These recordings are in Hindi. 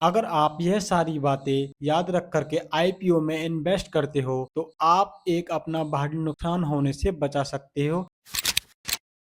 अगर आप यह सारी बातें याद रख करके आईपीओ में इन्वेस्ट करते हो तो आप एक अपना भारी नुकसान होने से बचा सकते हो।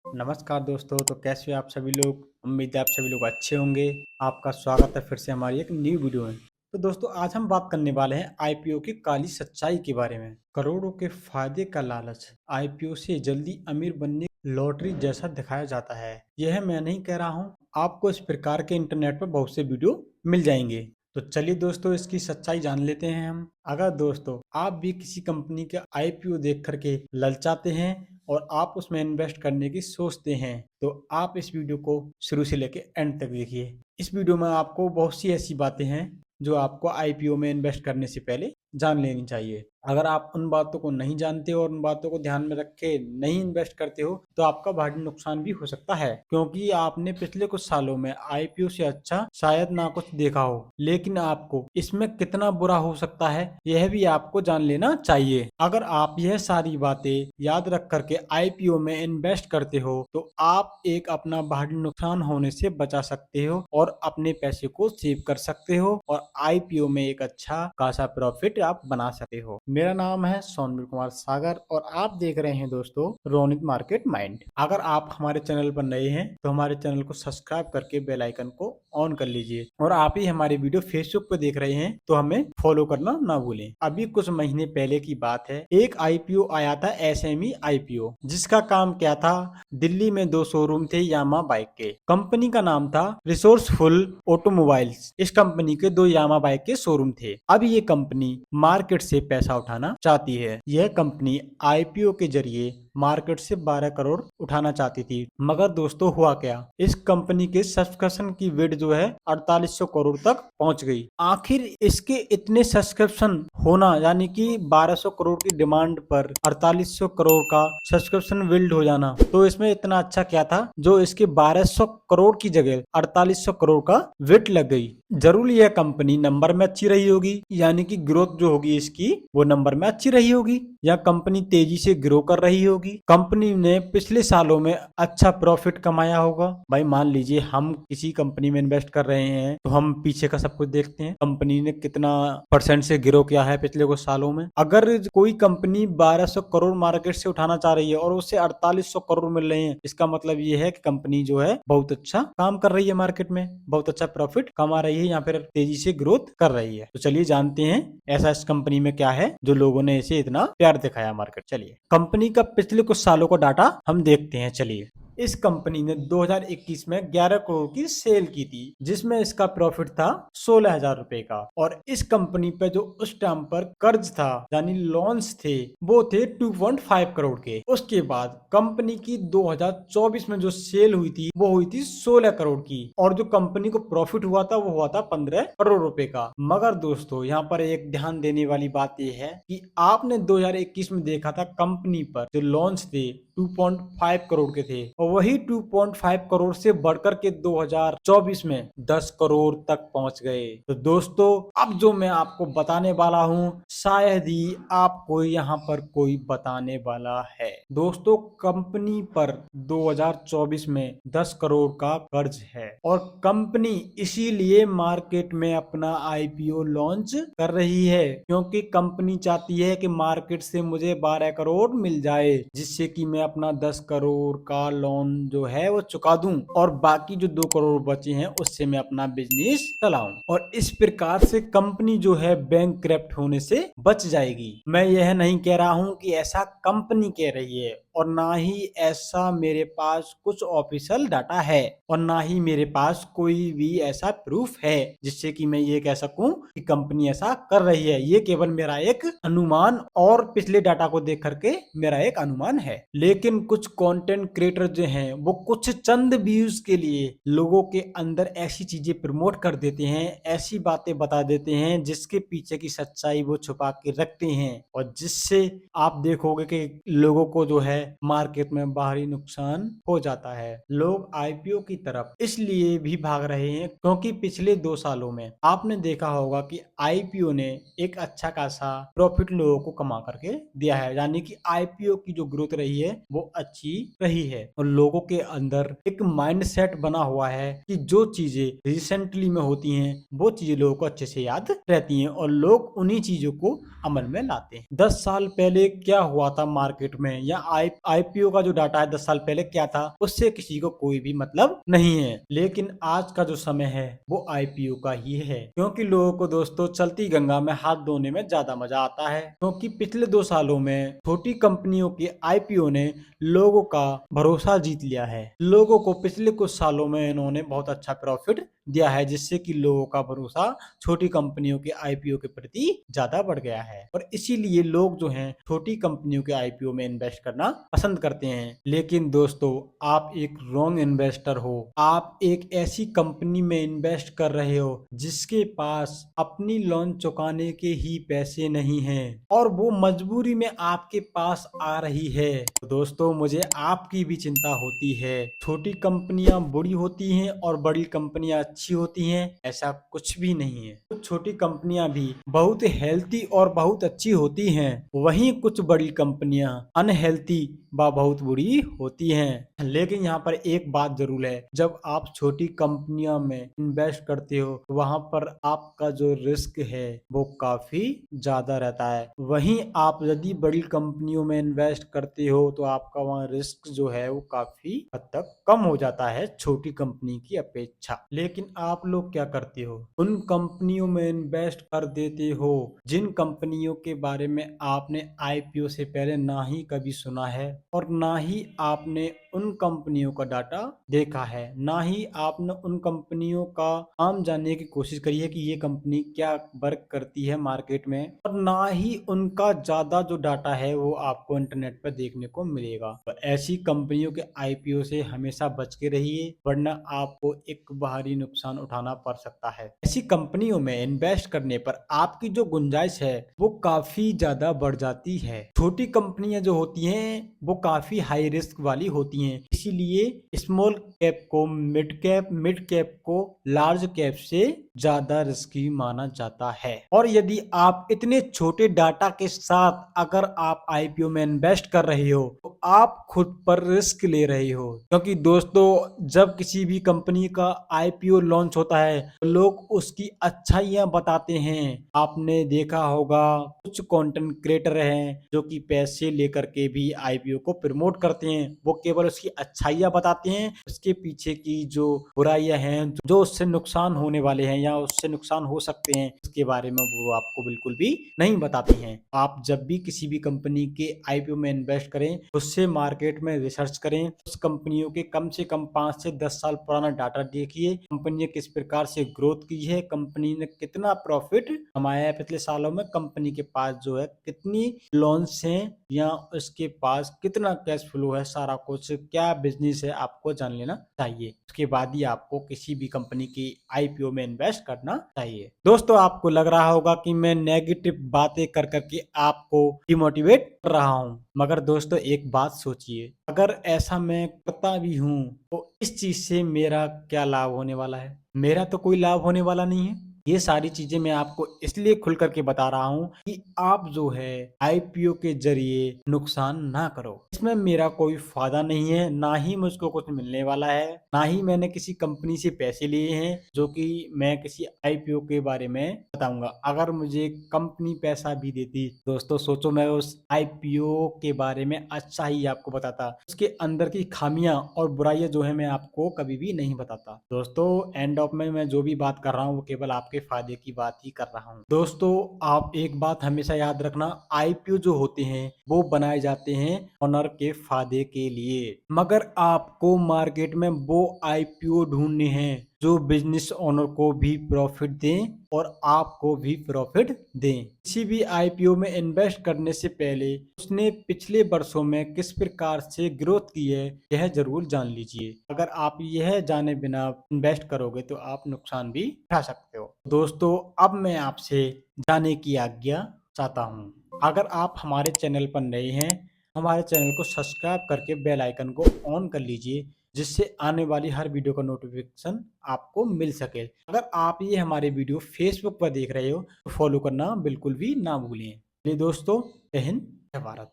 नमस्कार दोस्तों, तो कैसे हो आप सभी लोग। उम्मीद है आप सभी लोग अच्छे होंगे। आपका स्वागत है फिर से हमारी एक न्यू वीडियो में। तो दोस्तों, आज हम बात करने वाले हैं आईपीओ की काली सच्चाई के बारे में। करोड़ों के फायदे का लालच, आईपीओ से जल्दी अमीर बनने लॉटरी जैसा दिखाया जाता है। यह मैं नहीं कह रहा हूँ, आपको इस प्रकार के इंटरनेट पर बहुत से वीडियो मिल जाएंगे। तो चलिए दोस्तों, इसकी सच्चाई जान लेते हैं हम। अगर दोस्तों आप भी किसी कंपनी का आईपीओ देख करके ललचाते हैं और आप उसमें इन्वेस्ट करने की सोचते हैं तो आप इस वीडियो को शुरू से लेकर एंड तक देखिए। इस वीडियो में आपको बहुत सी ऐसी बातें हैं जो आपको आईपीओ में इन्वेस्ट करने से पहले जान लेनी चाहिए। अगर आप उन बातों को नहीं जानते और उन बातों को ध्यान में रख के नहीं इन्वेस्ट करते हो तो आपका भारी नुकसान भी हो सकता है, क्योंकि आपने पिछले कुछ सालों में आईपीओ से अच्छा शायद ना कुछ देखा हो, लेकिन आपको इसमें कितना बुरा हो सकता है यह भी आपको जान लेना चाहिए। अगर आप यह सारी बातें याद रख करके आईपीओ में इन्वेस्ट करते हो तो आप एक अपना भारी नुकसान होने से बचा सकते हो और अपने पैसे को सेव कर सकते हो और आईपीओ में एक अच्छा खासा प्रॉफिट आप बना सकते हो। मेरा नाम है सोनवीर कुमार सागर और आप देख रहे हैं दोस्तों रोनित मार्केट माइंड। अगर आप हमारे चैनल पर नए हैं तो हमारे चैनल को सब्सक्राइब करके बेल आइकन को ऑन कर लीजिए और आप ही हमारी वीडियो फेसबुक पर देख रहे हैं तो हमें फॉलो करना ना भूलें। अभी कुछ महीने पहले की बात है, एक आईपीओ आया था, एसएमई आईपीओ, जिसका काम क्या था, दिल्ली में दो शोरूम थे यामा बाइक के। कंपनी का नाम था रिसोर्सफुल ऑटोमोबाइल्स। इस कंपनी के दो यामा बाइक के शोरूम थे। अब ये कंपनी मार्केट से पैसा उठाना चाहती है। यह कंपनी आईपीओ के जरिए मार्केट से 12 करोड़ उठाना चाहती थी। मगर दोस्तों हुआ क्या, इस कंपनी के सब्सक्रिप्शन की विड जो है 4800 करोड़ तक पहुंच गई। आखिर इसके इतने सब्सक्रिप्शन होना, यानी कि 1200 करोड़ की डिमांड पर 4800 करोड़ का सब्सक्रिप्शन बिल्ड हो जाना, तो इसमें इतना अच्छा क्या था जो इसके 1200 करोड़ की जगह 4800 करोड़ का विट लग गई। जरूर यह कंपनी नंबर में अच्छी रही होगी, यानी कि ग्रोथ जो होगी इसकी वो नंबर में अच्छी रही होगी, या कंपनी तेजी से ग्रो कर रही होगी, कंपनी ने पिछले सालों में अच्छा प्रॉफिट कमाया होगा। भाई मान लीजिए हम किसी कंपनी में इन्वेस्ट कर रहे हैं तो हम पीछे का सब कुछ देखते हैं, कंपनी ने कितना परसेंट से ग्रो किया है पिछले कुछ सालों में। अगर कोई कंपनी 1200 करोड़ मार्केट से उठाना चाह रही है और उससे 4800 करोड़ मिल रहे हैं, इसका मतलब ये है कि कंपनी जो है बहुत अच्छा काम कर रही है, मार्केट में बहुत अच्छा प्रॉफिट कमा रही है या फिर तेजी से ग्रोथ कर रही है। तो चलिए जानते हैं ऐसा इस कंपनी में क्या है जो लोगों ने इसे इतना प्यार दिखाया मार्केट। चलिए कंपनी का पिछले कुछ सालों का डाटा हम देखते हैं। चलिए, इस कंपनी ने 2021 में 11 करोड़ की सेल की थी, जिसमें इसका प्रॉफिट था 16,000 रुपए का। और इस कंपनी पे जो उस टाइम पर कर्ज था, यानी लोन्स थे, वो थे 2.5 करोड़ के। उसके बाद कंपनी की 2024 में जो सेल हुई थी वो हुई थी 16 करोड़ की, और जो कंपनी को प्रॉफिट हुआ था वो हुआ था 15 करोड़ रुपए का। मगर दोस्तों यहाँ पर एक ध्यान देने वाली बात यह है कि आपने 2021 में देखा था कंपनी पर जो लोन्स थे 2.5 करोड़ के थे, और वही 2.5 करोड़ से बढ़कर के 2024 में 10 करोड़ तक पहुंच गए। तो दोस्तों अब जो मैं आपको बताने वाला हूं शायद ही आपको यहाँ पर कोई बताने वाला है। दोस्तों कंपनी पर 2024 में 10 करोड़ का कर्ज है और कंपनी इसीलिए मार्केट में अपना आईपीओ लॉन्च कर रही है, क्योंकि कंपनी चाहती है कि मार्केट से मुझे 12 करोड़ मिल जाए, जिससे कि मैं अपना 10 करोड़ का लोन जो है वो चुका दूं और बाकी जो 2 करोड़ बचे हैं उससे मैं अपना बिजनेस चलाऊं, और इस प्रकार से कंपनी जो है बैंक होने से बच जाएगी। मैं यह नहीं कह रहा हूं कि ऐसा कंपनी कह रही है, और ना ही ऐसा मेरे पास कुछ ऑफिशियल डाटा है, और ना ही मेरे पास कोई भी ऐसा प्रूफ है जिससे कि मैं ये कह सकूं कि कंपनी ऐसा कर रही है। ये केवल मेरा एक अनुमान और पिछले डाटा को देख करके मेरा एक अनुमान है। लेकिन कुछ कंटेंट क्रिएटर जो हैं वो कुछ चंद व्यूज के लिए लोगों के अंदर ऐसी चीजें प्रमोट कर देते हैं, ऐसी बातें बता देते हैं जिसके पीछे की सच्चाई वो छुपा के रखते हैं, और जिससे आप देखोगे कि लोगों को जो है मार्केट में भारी नुकसान हो जाता है। लोग आईपीओ की तरफ इसलिए भी भाग रहे हैं क्योंकि पिछले 2 सालों में आपने देखा होगा कि आईपीओ ने एक अच्छा खासा प्रॉफिट लोगों को कमा करके दिया है। यानी कि आईपीओ की जो ग्रोथ रही है वो अच्छी रही है और लोगों के अंदर एक माइंडसेट बना हुआ है कि जो चीजें रिसेंटली में होती हैं वो चीजें लोगों को अच्छे से याद रहती हैं और लोग उन्हीं चीजों को अमल में लाते हैं। 10 साल पहले क्या हुआ था मार्केट में या आईपीओ का जो डाटा है 10 साल पहले क्या था उससे किसी को कोई भी मतलब नहीं है। लेकिन आज का जो समय है वो आईपीओ का ही है क्योंकि लोगों को दोस्तों चलती गंगा में हाथ धोने में ज्यादा मजा आता है क्योंकि पिछले 2 सालों में छोटी कंपनियों के आईपीओ ने लोगों का भरोसा जीत लिया है। लोगों को पिछले कुछ सालों में इन्होंने बहुत अच्छा प्रॉफिट दिया है जिससे कि लोगों का भरोसा छोटी कंपनियों के आईपीओ के प्रति ज्यादा बढ़ गया है और इसीलिए लोग जो हैं छोटी कंपनियों के आईपीओ में इन्वेस्ट करना पसंद करते हैं। लेकिन दोस्तों आप एक रॉन्ग इन्वेस्टर हो। आप एक ऐसी कंपनी में इन्वेस्ट कर रहे हो जिसके पास अपनी लोन चुकाने के ही पैसे नहीं हैं और वो मजबूरी में आपके पास आ रही है। तो दोस्तों मुझे आपकी भी चिंता होती है। छोटी कंपनियां बुरी होती हैं और बड़ी कंपनियां अच्छी होती हैं, ऐसा कुछ भी नहीं है। कुछ छोटी कंपनियां भी बहुत हेल्थी और बहुत अच्छी होती हैं, वहीं कुछ बड़ी कंपनियां अनहेल्थी व बहुत बुरी होती हैं। लेकिन यहाँ पर एक बात जरूर है, जब आप छोटी कंपनियों में इन्वेस्ट करते हो वहां पर आपका जो रिस्क है वो काफी ज्यादा रहता है। वहीं आप यदि बड़ी कंपनियों में इन्वेस्ट करते हो तो आपका वहाँ रिस्क जो है वो काफी हद तक कम हो जाता है छोटी कंपनी की अपेक्षा। लेकिन आप लोग क्या करते हो, उन कंपनियों में इन्वेस्ट कर देते हो जिन कंपनियों के बारे में आपने आईपीओ से पहले ना ही कभी सुना है और ना ही आपने उन कंपनियों का डाटा देखा है, ना ही आपने उन कंपनियों का नाम जानने की कोशिश करी है कि ये कंपनी क्या वर्क करती है मार्केट में, और ना ही उनका ज्यादा जो डाटा है वो आपको इंटरनेट पर देखने को मिलेगा। तो ऐसी कंपनियों के आईपीओ से हमेशा बच के रहिए वरना आपको एक भारी नुकसान उठाना पड़ सकता है। ऐसी कंपनियों में इन्वेस्ट करने पर आपकी जो गुंजाइश है वो काफी ज्यादा बढ़ जाती है। छोटी कंपनियां जो होती हैं वो काफी हाई रिस्क वाली होती हैं, इसीलिए स्मॉल कैप को मिड कैप को लार्ज कैप से ज्यादा रिस्की माना जाता है। और यदि आप इतने छोटे डाटा के साथ अगर आप आईपीओ में इन्वेस्ट कर रहे हो तो आप खुद पर रिस्क ले रहे हो क्योंकि दोस्तों जब किसी भी कंपनी का आईपीओ लॉन्च होता है तो लोग उसकी अच्छाइयां बताते हैं। आपने देखा होगा कुछ कंटेंट क्रिएटर हैं जो कि पैसे लेकर के भी आईपीओ को प्रमोट करते हैं, वो केवल उसकी अच्छाइयां बताते हैं, उसके पीछे की जो बुराइयां हैं जो उससे नुकसान होने वाले हैं या उससे नुकसान हो सकते हैं उसके बारे में वो आपको बिल्कुल भी नहीं बताते हैं। आप जब भी किसी भी कंपनी के आईपीओ में इन्वेस्ट करें उससे मार्केट में रिसर्च करें, उस कंपनियों के कम से कम 5 से 10 साल पुराना डाटा देखिए, कंपनी ने किस प्रकार से ग्रोथ की है, कंपनी ने कितना प्रॉफिट कमाया है पिछले सालों में, कंपनी के पास जो है कितनी लोन्स हैं या उसके पास कितना कैश फ्लो है, सारा कुछ क्या बिजनेस है आपको जान लेना चाहिए। उसके बाद ही आपको किसी भी कंपनी की आईपीओ में इन्वेस्ट करना चाहिए। दोस्तों आपको लग रहा होगा कि मैं नेगेटिव बातें कर करके आपको डिमोटिवेट कर रहा हूँ, मगर दोस्तों एक बात सोचिए, अगर ऐसा मैं करता भी हूँ तो इस चीज से मेरा क्या लाभ होने वाला है? मेरा तो कोई लाभ होने वाला नहीं है। ये सारी चीजें मैं आपको इसलिए खुल करके बता रहा हूँ कि आप जो है आईपीओ के जरिए नुकसान ना करो। इसमें मेरा कोई फायदा नहीं है, ना ही मुझको कुछ मिलने वाला है, ना ही मैंने किसी कंपनी से पैसे लिए हैं जो कि मैं किसी आईपीओ के बारे में बताऊंगा। अगर मुझे कंपनी पैसा भी देती दोस्तों सोचो मैं उस आईपीओ के बारे में अच्छा ही आपको बताता, उसके अंदर की खामियां और बुराइयां जो है मैं आपको कभी भी नहीं बताता। दोस्तों एंड ऑफ में मैं जो भी बात कर रहा हूँ वो केवल आपके फायदे की बात ही कर रहा हूँ। दोस्तों आप एक बात हमेशा याद रखना, आईपीओ जो होते हैं वो बनाए जाते हैं ओनर के फायदे के लिए, मगर आपको मार्केट में वो आईपीओ ढूंढने हैं जो बिजनेस ओनर को भी प्रॉफिट दें और आपको भी प्रॉफिट दें। किसी भी आईपीओ में इन्वेस्ट करने से पहले उसने पिछले वर्षों में किस प्रकार से ग्रोथ की है यह जरूर जान लीजिए। अगर आप यह जाने बिना इन्वेस्ट करोगे तो आप नुकसान भी उठा सकते हो। दोस्तों अब मैं आपसे जाने की आज्ञा चाहता हूँ। अगर आप हमारे चैनल पर नए हैं, हमारे चैनल को सब्सक्राइब करके बेल आइकन को ऑन कर लीजिए, जिससे आने वाली हर वीडियो का नोटिफिकेशन आपको मिल सके। अगर आप ये हमारे वीडियो फेसबुक पर देख रहे हो तो फॉलो करना बिल्कुल भी ना भूलें। चलिए दोस्तों, जय हिंद, जय भारत।